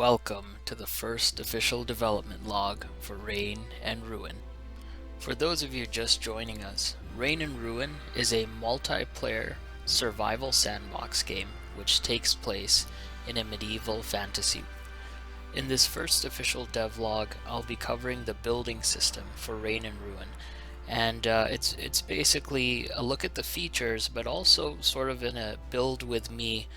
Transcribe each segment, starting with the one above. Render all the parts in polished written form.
Welcome to the first official development log for Reign and Ruin. For those of you just joining us, Reign and Ruin is a multiplayer survival sandbox game which takes place in a medieval fantasy. In this first official devlog, I'll be covering the building system for Reign and Ruin, and it's basically a look at the features, but also sort of in a build with me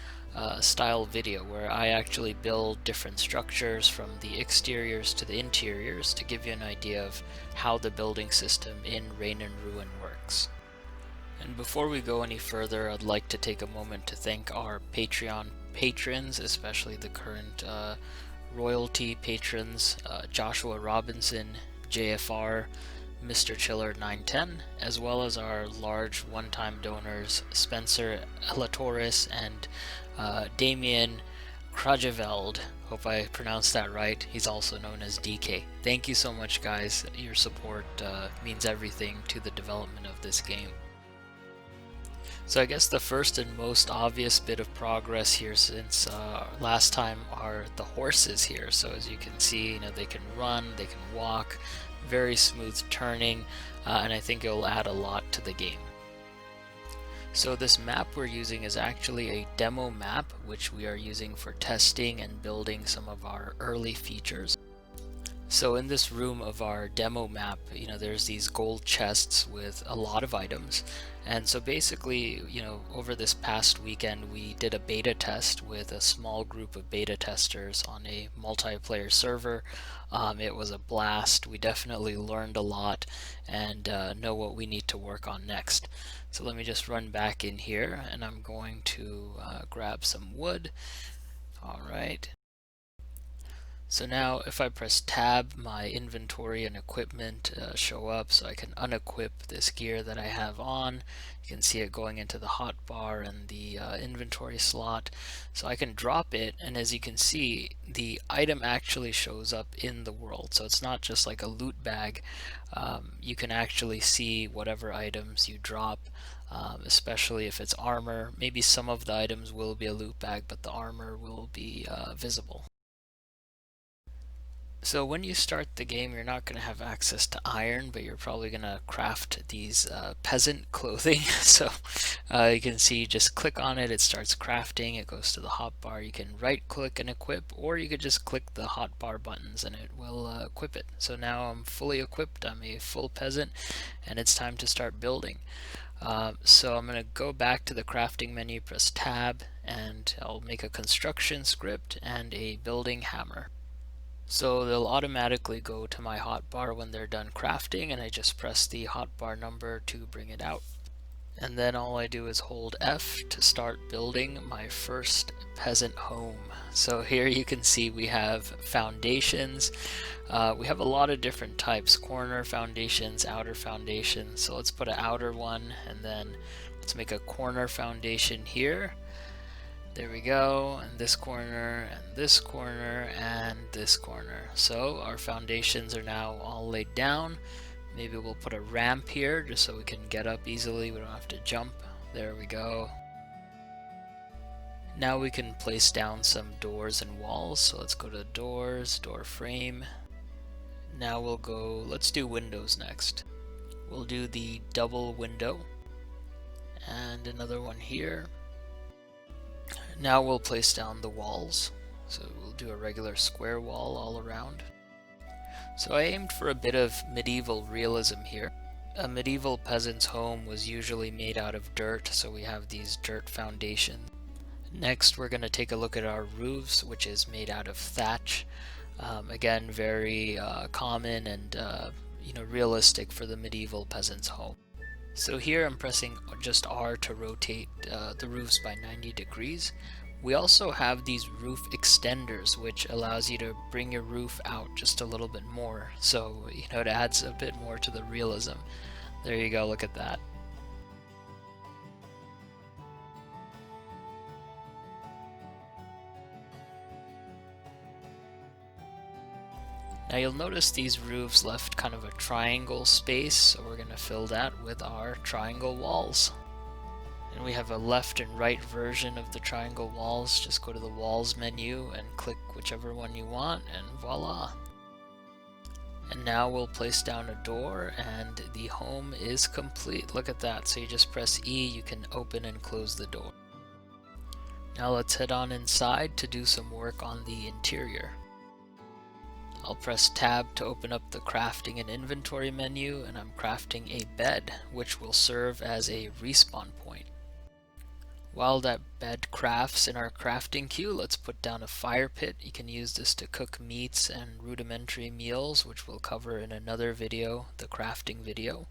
style video where I actually build different structures from the exteriors to the interiors to give you an idea of how the building system in Reign and Ruin works. And before we go any further, I'd like to take a moment to thank our Patreon patrons, especially the current royalty patrons, Joshua Robinson, JFR, Mr. Chiller 910, as well as our large one-time donors Spencer Elatoris and Damien Krajeveld. Hope I pronounced that right. He's also known as DK. Thank you so much, guys. Your support means everything to the development of this game. So I guess the first and most obvious bit of progress here since last time are the horses here. So as you can see, they can run, they can walk, very smooth turning, and I think it will add a lot to the game. So this map we're using is actually a demo map, which we are using for testing and building some of our early features. So in this room of our demo map, there's these gold chests with a lot of items. And so basically, over this past weekend, we did a beta test with a small group of beta testers on a multiplayer server. It was a blast. We definitely learned a lot and know what we need to work on next. So let me just run back in here, and I'm going to grab some wood. All right. So now if I press tab, my inventory and equipment show up, so I can unequip this gear that I have on. You can see it going into the hotbar and the inventory slot. So I can drop it, and as you can see, the item actually shows up in the world. So it's not just like a loot bag. You can actually see whatever items you drop. Especially if it's armor. Maybe some of the items will be a loot bag, but the armor will be visible. So when you start the game, you're not going to have access to iron, but you're probably going to craft these peasant clothing. So you can see, just click on it, it starts crafting, it goes to the hotbar. You can right click and equip, or you could just click the hotbar buttons and it will equip it. So now I'm fully equipped, I'm a full peasant, and it's time to start building. So I'm going to go back to the crafting menu, press tab, and I'll make a construction script and a building hammer. So they'll automatically go to my hotbar when they're done crafting, and I just press the hotbar number to bring it out. And then all I do is hold F to start building my first peasant home. So here you can see we have foundations. We have a lot of different types: corner foundations, outer foundations. So let's put an outer one, and then let's make a corner foundation here. There we go, and this corner, and this corner, and this corner. So our foundations are now all laid down. Maybe we'll put a ramp here just so we can get up easily. We don't have to jump. There we go. Now we can place down some doors and walls. So let's go to doors, door frame. Now let's do windows next. We'll do the double window, and another one here. Now we'll place down the walls. So we'll do a regular square wall all around. So I aimed for a bit of medieval realism here. A medieval peasant's home was usually made out of dirt, so we have these dirt foundations. Next we're going to take a look at our roofs, which is made out of thatch. Again, very common and realistic for the medieval peasant's home. So here I'm pressing just R to rotate the roofs by 90 degrees. We also have these roof extenders, which allows you to bring your roof out just a little bit more. So, it adds a bit more to the realism. There you go, look at that. Now you'll notice these roofs left kind of a triangle space, so we're going to fill that with our triangle walls. And And we have a left and right version of the triangle walls. Just go to the walls menu and click whichever one you want, and voila. And now we'll place down a door and the home is complete. Look at that. So you just press E, you can open and close the door. Now let's head on inside to do some work on the interior. I'll press Tab to open up the crafting and inventory menu, and I'm crafting a bed, which will serve as a respawn point. While that bed crafts in our crafting queue, let's put down a fire pit. You can use this to cook meats and rudimentary meals, which we'll cover in another video, the crafting video.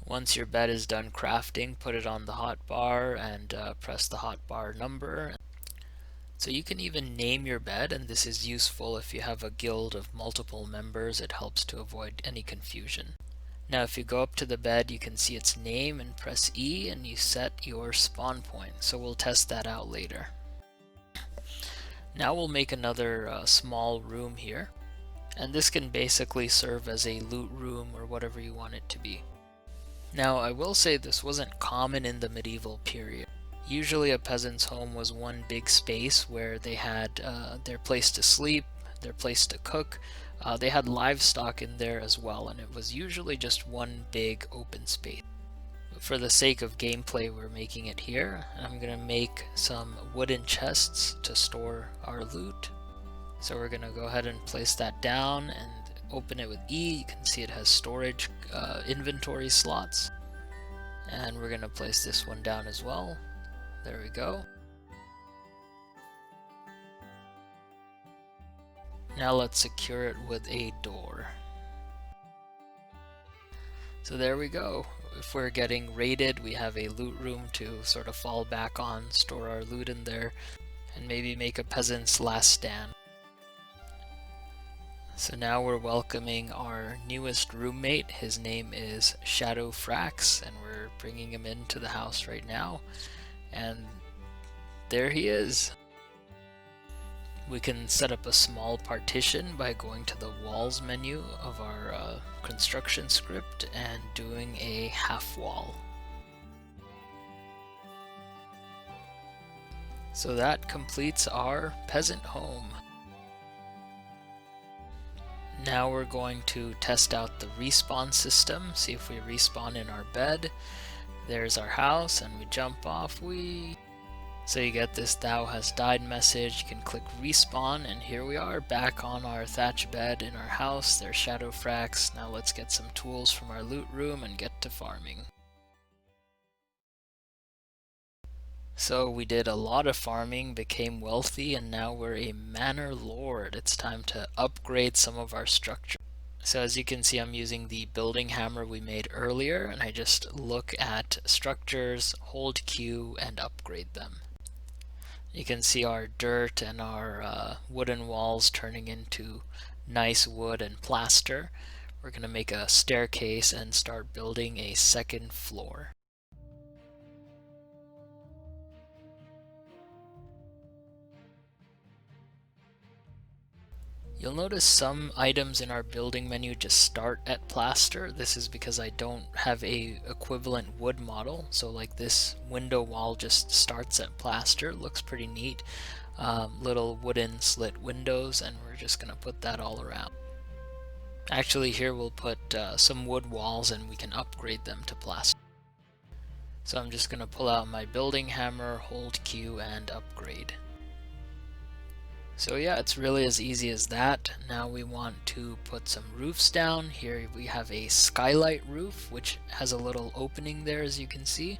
Once your bed is done crafting, put it on the hotbar and press the hotbar number. So you can even name your bed, and this is useful if you have a guild of multiple members. It helps to avoid any confusion. Now if you go up to the bed, you can see its name and press E and you set your spawn point. So we'll test that out later. Now we'll make another small room here, and this can basically serve as a loot room or whatever you want it to be. Now I will say this wasn't common in the medieval period. Usually a peasant's home was one big space where they had their place to sleep, their place to cook. They had livestock in there as well, and it was usually just one big open space. But for the sake of gameplay, we're making it here. I'm going to make some wooden chests to store our loot. So we're going to go ahead and place that down and open it with E. You can see it has storage inventory slots. And we're going to place this one down as well. There we go. Now let's secure it with a door. So there we go. If we're getting raided, we have a loot room to sort of fall back on, store our loot in there, and maybe make a peasant's last stand. So now we're welcoming our newest roommate. His name is Shadow Frax, and we're bringing him into the house right now. And there he is. We can set up a small partition by going to the walls menu of our construction script and doing a half wall. So that completes our peasant home. Now we're going to test out the respawn system, see if we respawn in our bed. There's our house, and we jump off. So you get this "Thou hast died" message. You can click respawn, and here we are back on our thatch bed in our house. There's Shadow Frax. Now let's get some tools from our loot room and get to farming. So we did a lot of farming, became wealthy, and now we're a manor lord. It's time to upgrade some of our structure. So as you can see, I'm using the building hammer we made earlier, and I just look at structures, hold Q, and upgrade them. You can see our dirt and our wooden walls turning into nice wood and plaster. We're going to make a staircase and start building a second floor. You'll notice some items in our building menu just start at plaster. This is because I don't have a equivalent wood model. So like this window wall just starts at plaster. Looks pretty neat. Little wooden slit windows, and we're just going to put that all around. Actually here we'll put some wood walls and we can upgrade them to plaster. So I'm just going to pull out my building hammer, hold Q, and upgrade. So yeah, it's really as easy as that. Now we want to put some roofs down. Here we have a skylight roof, which has a little opening there, as you can see.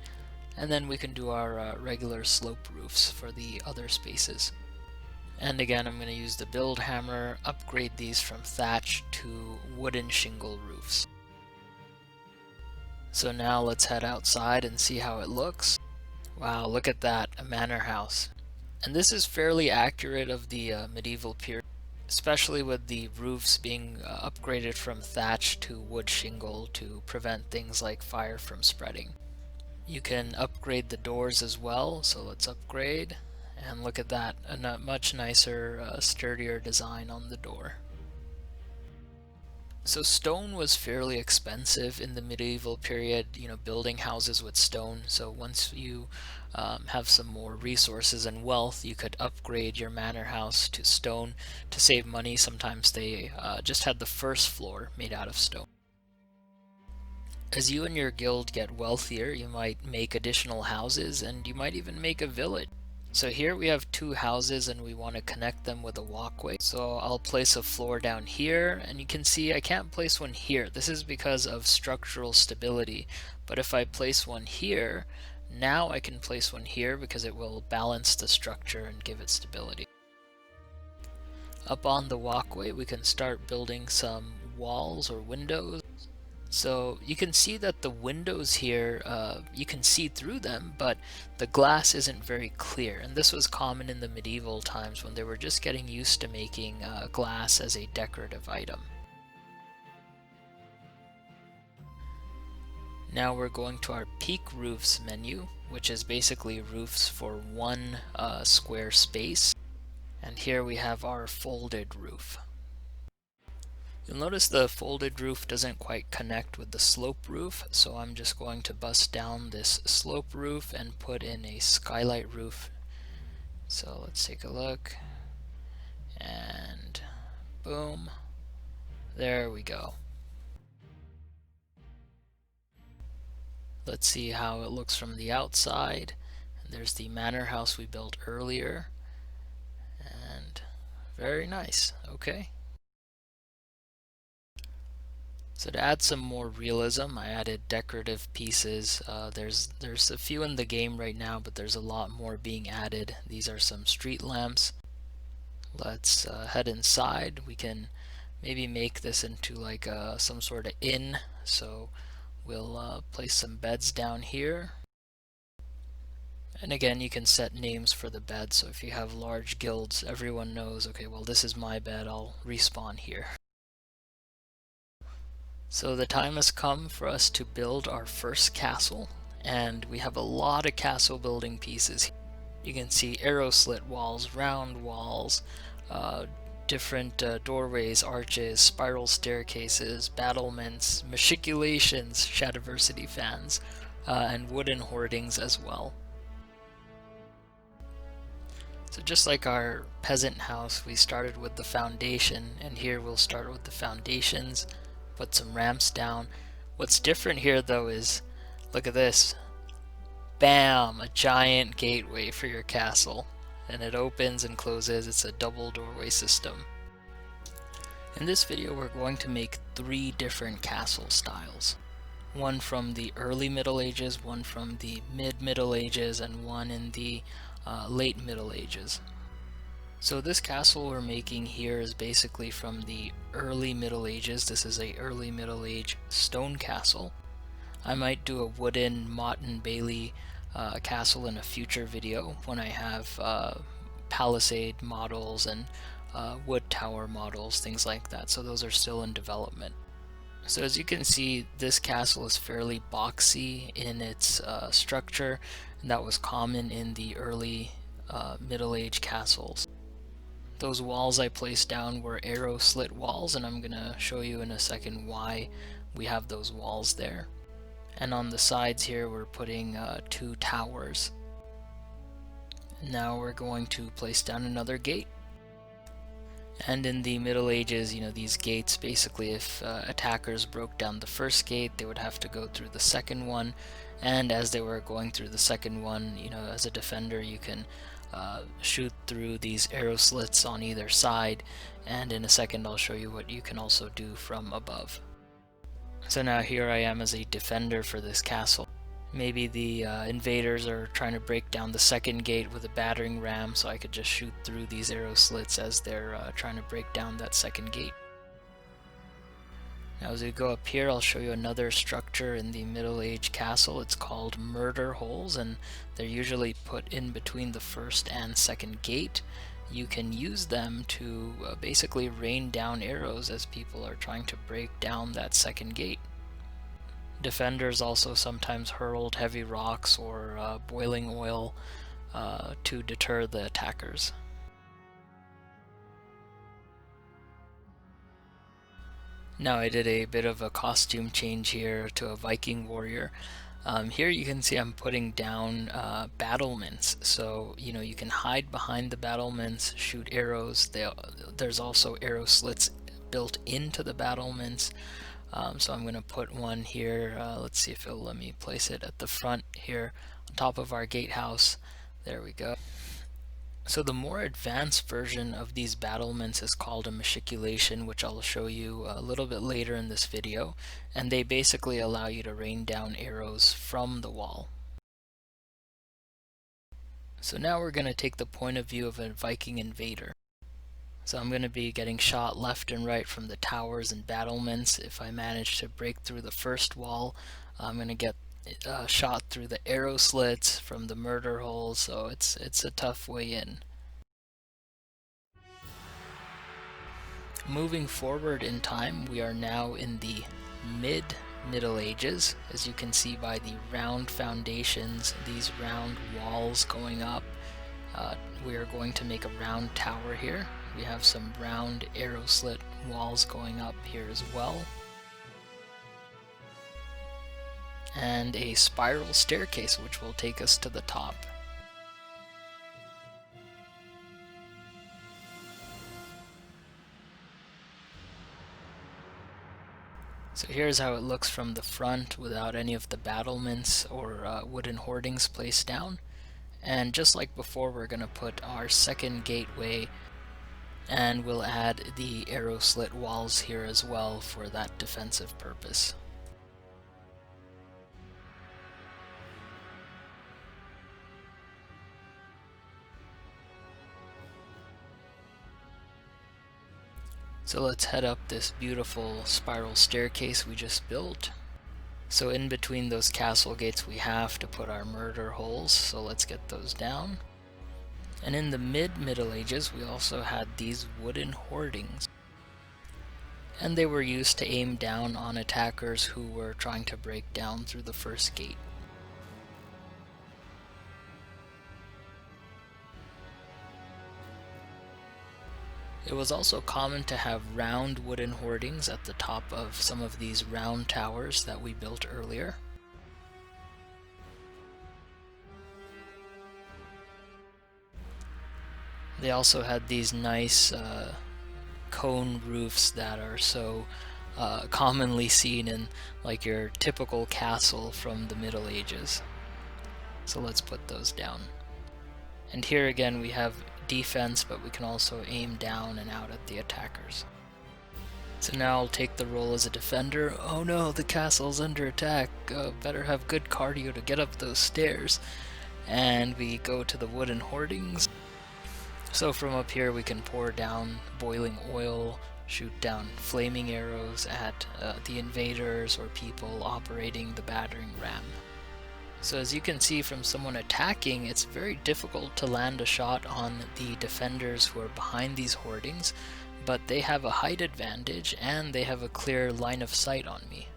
And then we can do our regular slope roofs for the other spaces. And again, I'm going to use the build hammer, upgrade these from thatch to wooden shingle roofs. So now let's head outside and see how it looks. Wow, look at that, a manor house. And this is fairly accurate of the medieval period, especially with the roofs being upgraded from thatch to wood shingle to prevent things like fire from spreading. You can upgrade the doors as well, so let's upgrade. And look at that, a much nicer, sturdier design on the door. So stone was fairly expensive in the medieval period, building houses with stone. So once you have some more resources and wealth, you could upgrade your manor house to stone to save money. Sometimes they just had the first floor made out of stone. As you and your guild get wealthier, you might make additional houses and you might even make a village. So here we have two houses and we want to connect them with a walkway. So I'll place a floor down here, and you can see I can't place one here. This is because of structural stability. But if I place one here, now I can place one here because it will balance the structure and give it stability. Up on the walkway we can start building some walls or windows. So you can see that the windows here, you can see through them, but the glass isn't very clear. And this was common in the medieval times when they were just getting used to making glass as a decorative item. Now we're going to our peak roofs menu, which is basically roofs for one square space. And here we have our folded roof. You'll notice the folded roof doesn't quite connect with the slope roof, so I'm just going to bust down this slope roof and put in a skylight roof. So let's take a look, and boom, there we go. Let's see how it looks from the outside. There's the manor house we built earlier, and very nice. Okay. So to add some more realism, I added decorative pieces. There's a few in the game right now, but there's a lot more being added. These are some street lamps. Let's head inside. We can maybe make this into like some sort of inn. So we'll place some beds down here. And again, you can set names for the bed. So if you have large guilds, everyone knows, okay, well, this is my bed. I'll respawn here. So the time has come for us to build our first castle, and we have a lot of castle building pieces. You can see arrow slit walls, round walls, different doorways, arches, spiral staircases, battlements, machiculations, Shadiversity fans, and wooden hoardings as well. So just like our peasant house, we started with the foundation, and here we'll start with the foundations. Put some ramps down. What's different here though is, look at this. Bam! A giant gateway for your castle. And it opens and closes. It's a double doorway system. In this video we're going to make 3 different castle styles. One from the early Middle Ages, one from the mid-Middle Ages, and one in the late Middle Ages. So this castle we're making here is basically from the early Middle Ages. This is a early Middle Age stone castle. I might do a wooden Motte and Bailey castle in a future video when I have palisade models and wood tower models, things like that. So those are still in development. So as you can see, this castle is fairly boxy in its structure, and that was common in the early Middle Age castles. Those walls I placed down were arrow slit walls, and I'm gonna show you in a second why we have those walls there. And on the sides here we're putting 2 towers. Now we're going to place down another gate. And in the Middle Ages, these gates, basically if attackers broke down the first gate, they would have to go through the second one. And as they were going through the second one, as a defender you can shoot through these arrow slits on either side, and in a second I'll show you what you can also do from above. So now here I am as a defender for this castle. Maybe the invaders are trying to break down the second gate with a battering ram, so I could just shoot through these arrow slits as they're trying to break down that second gate. Now as we go up here, I'll show you another structure in the Middle Age castle. It's called murder holes, and they're usually put in between the first and second gate. You can use them to basically rain down arrows as people are trying to break down that second gate. Defenders also sometimes hurled heavy rocks or boiling oil to deter the attackers. Now I did a bit of a costume change here to a Viking warrior. Here you can see I'm putting down battlements, so you can hide behind the battlements, shoot arrows. There's also arrow slits built into the battlements. So I'm going to put one here. Let's see if it'll let me place it at the front here on top of our gatehouse. There we go. So the more advanced version of these battlements is called a machiculation, which I'll show you a little bit later in this video, and they basically allow you to rain down arrows from the wall. So now we're going to take the point of view of a Viking invader. So I'm going to be getting shot left and right from the towers and battlements. If I manage to break through the first wall, I'm going to get shot through the arrow slits from the murder holes, so it's a tough way in. Moving forward in time, we are now in the Middle Ages, as you can see by the round foundations, these round walls going up. We are going to make a round tower here. We have some round arrow slit walls going up here as well, and a spiral staircase which will take us to the top. So here's how it looks from the front without any of the battlements or wooden hoardings placed down. And just like before, we're going to put our second gateway, and we'll add the arrow slit walls here as well for that defensive purpose. So let's head up this beautiful spiral staircase we just built. So in between those castle gates we have to put our murder holes, so let's get those down. And in the Middle Ages we also had these wooden hoardings, and they were used to aim down on attackers who were trying to break down through the first gate. It was also common to have round wooden hoardings at the top of some of these round towers that we built earlier. They also had these nice cone roofs that are so commonly seen in like your typical castle from the Middle Ages. So let's put those down. And here again we have defense, but we can also aim down and out at the attackers. So now I'll take the role as a defender. Oh no, the castle's under attack. Better have good cardio to get up those stairs. And we go to the wooden hoardings. So from up here we can pour down boiling oil, shoot down flaming arrows at the invaders or people operating the battering ram. So as you can see from someone attacking, it's very difficult to land a shot on the defenders who are behind these hoardings, but they have a height advantage and they have a clear line of sight on me.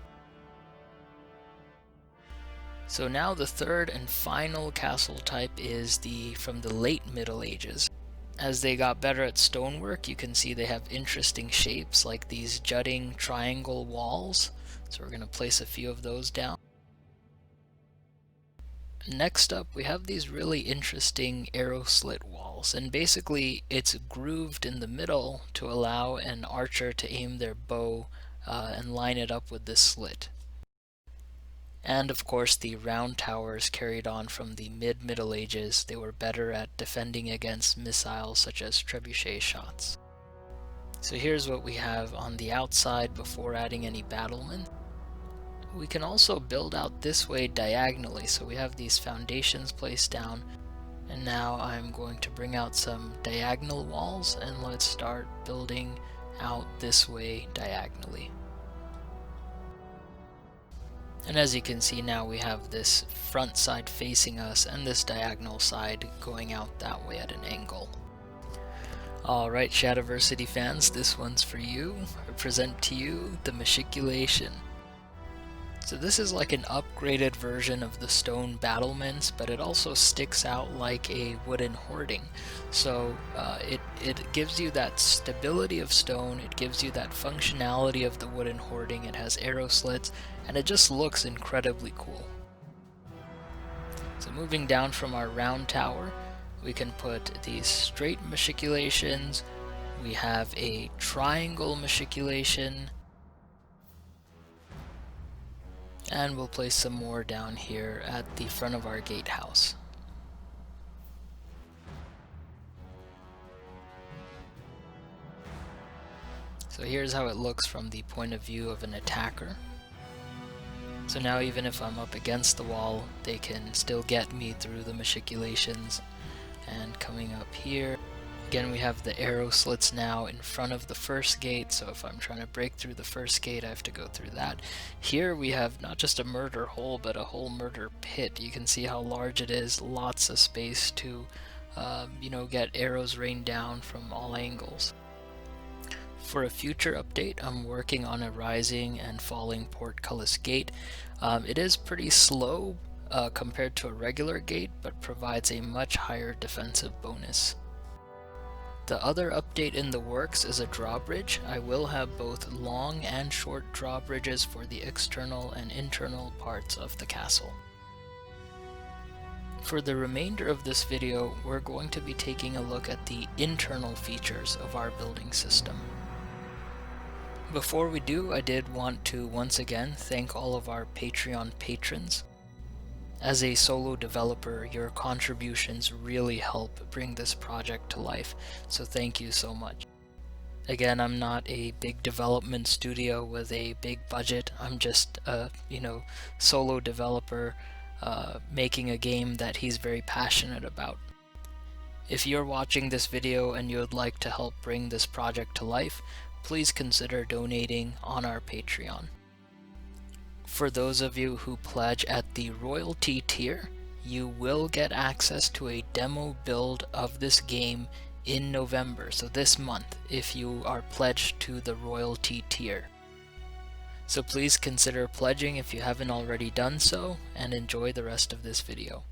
So now the third and final castle type is from the late Middle Ages. As they got better at stonework, you can see they have interesting shapes like these jutting triangle walls. So we're going to place a few of those down. Next up, we have these really interesting arrow slit walls, and basically it's grooved in the middle to allow an archer to aim their bow and line it up with this slit. And of course the round towers carried on from the Middle Ages. They were better at defending against missiles such as trebuchet shots. So here's what we have on the outside before adding any battlement. We can also build out this way diagonally, so we have these foundations placed down, and now I'm going to bring out some diagonal walls and let's start building out this way diagonally. And as you can see now we have this front side facing us and this diagonal side going out that way at an angle. Alright Shadowversity fans, this one's for you. I present to you the machiculation. So this is like an upgraded version of the stone battlements, but it also sticks out like a wooden hoarding. So it gives you that stability of stone, it gives you that functionality of the wooden hoarding, it has arrow slits, and it just looks incredibly cool. So moving down from our round tower, we can put these straight machiculations, we have a triangle machiculation, and we'll place some more down here at the front of our gatehouse. So here's how it looks from the point of view of an attacker. So now even if I'm up against the wall, they can still get me through the machiculations. And coming up here, again we have the arrow slits now in front of the first gate, so if I'm trying to break through the first gate I have to go through that. Here we have not just a murder hole but a whole murder pit. You can see how large it is, lots of space to get arrows rained down from all angles. For a future update, I'm working on a rising and falling portcullis gate. It is pretty slow compared to a regular gate, but provides a much higher defensive bonus. The other update in the works is a drawbridge. I will have both long and short drawbridges for the external and internal parts of the castle. For the remainder of this video, we're going to be taking a look at the internal features of our building system. Before we do, I did want to once again thank all of our Patreon patrons. As a solo developer, your contributions really help bring this project to life, so thank you so much. Again, I'm not a big development studio with a big budget. I'm just a, solo developer making a game that he's very passionate about. If you're watching this video and you would like to help bring this project to life, please consider donating on our Patreon. For those of you who pledge at the royalty tier, you will get access to a demo build of this game in November, so this month, if you are pledged to the royalty tier. So please consider pledging if you haven't already done so, and enjoy the rest of this video.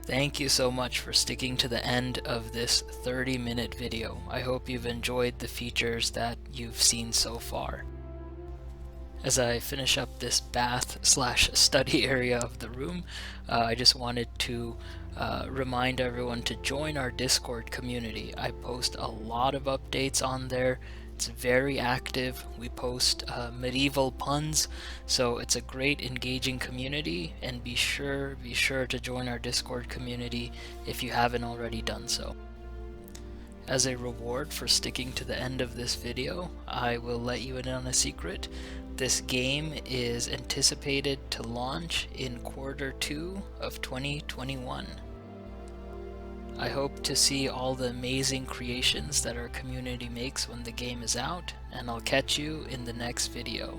Thank you so much for sticking to the end of this 30-minute video. I hope you've enjoyed the features that you've seen so far. As I finish up this bath/study area of the room, I just wanted to remind everyone to join our Discord community. I post a lot of updates on there. It's very active. We post medieval puns, so it's a great engaging community, and be sure to join our Discord community if you haven't already done so. As a reward for sticking to the end of this video, I will let you in on a secret. This game is anticipated to launch in Q2 of 2021. I hope to see all the amazing creations that our community makes when the game is out, and I'll catch you in the next video.